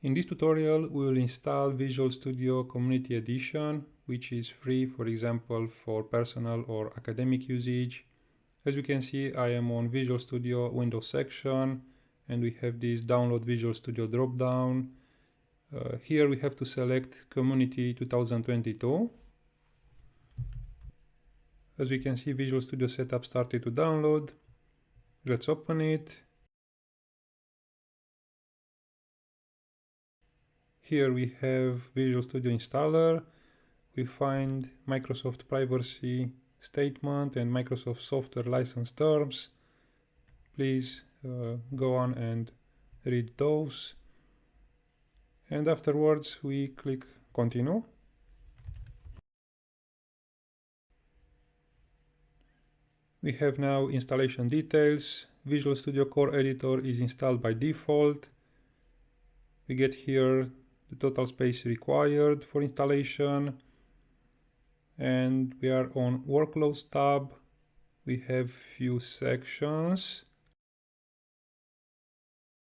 In this tutorial, we will install Visual Studio Community Edition, which is free, for example, for personal or academic usage. As you can see, I am on Visual Studio Windows section, and we have this Download Visual Studio drop-down. Here we have to select Community 2022. As we can see, Visual Studio Setup started to download. Let's open it. Here we have Visual Studio Installer. We find Microsoft Privacy Statement and Microsoft Software License Terms. Please go on and read those. And afterwards we click Continue. We have now installation details. Visual Studio Core Editor is installed by default. We get here the total space required for installation. And we are on Workloads tab. We have few sections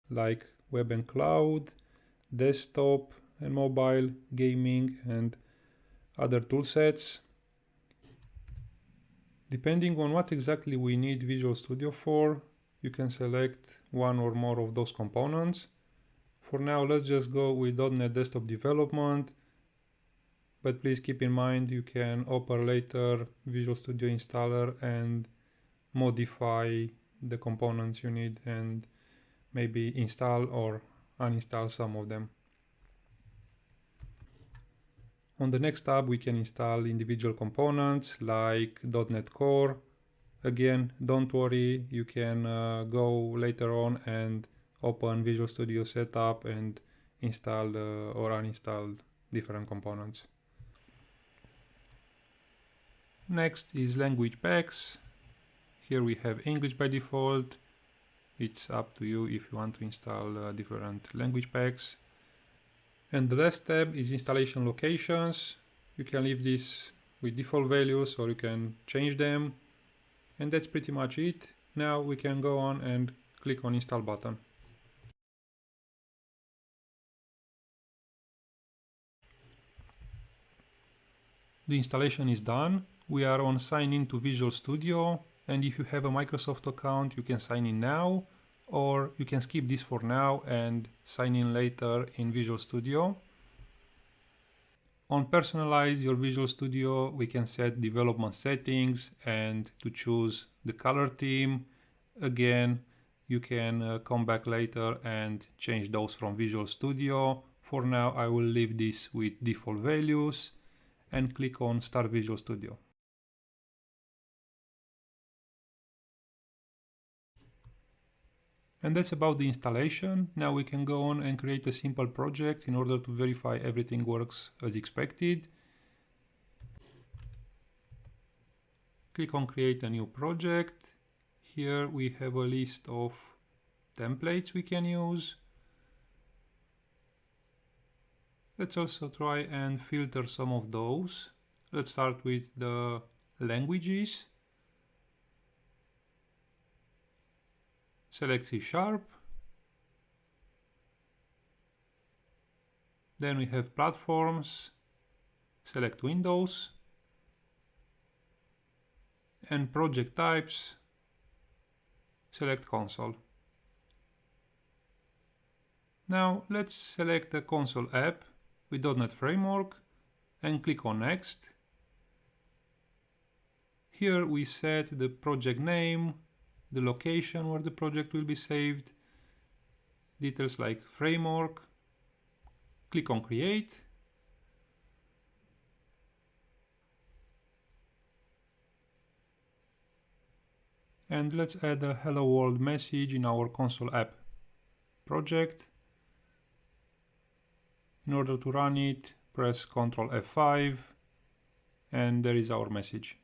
like Web and Cloud, Desktop and Mobile, Gaming and other toolsets. Depending on what exactly we need Visual Studio for, you can select one or more of those components. For now, let's just go with .NET Desktop Development, but please keep in mind you can open later Visual Studio Installer and modify the components you need and maybe install or uninstall some of them. On the next tab, we can install individual components like .NET Core. Again, don't worry, you can go later on and open Visual Studio Setup and install or uninstall different components. Next is language packs. Here we have English by default. It's up to you if you want to install different language packs. And the last tab is installation locations. You can leave this with default values or you can change them. And that's pretty much it. Now we can go on and click on Install button. The installation is done. We are on Sign in to Visual Studio. And if you have a Microsoft account, you can sign in now, or you can skip this for now and sign in later in Visual Studio. On Personalize your Visual Studio, we can set development settings and to choose the color theme. Again, you can come back later and change those from Visual Studio. For now, I will leave this with default values and click on Start Visual Studio. And that's about the installation. Now we can go on and create a simple project in order to verify everything works as expected. Click on Create a new project. Here we have a list of templates we can use. Let's also try and filter some of those. Let's start with the languages. Select C#. Then we have platforms. Select Windows. And project types. Select console. Now let's select a console app with .NET Framework and click on Next. Here we set the project name, the location where the project will be saved, details like framework. Click on Create. And let's add a Hello World message in our console app project. In order to run it, press Ctrl F5 and there is our message.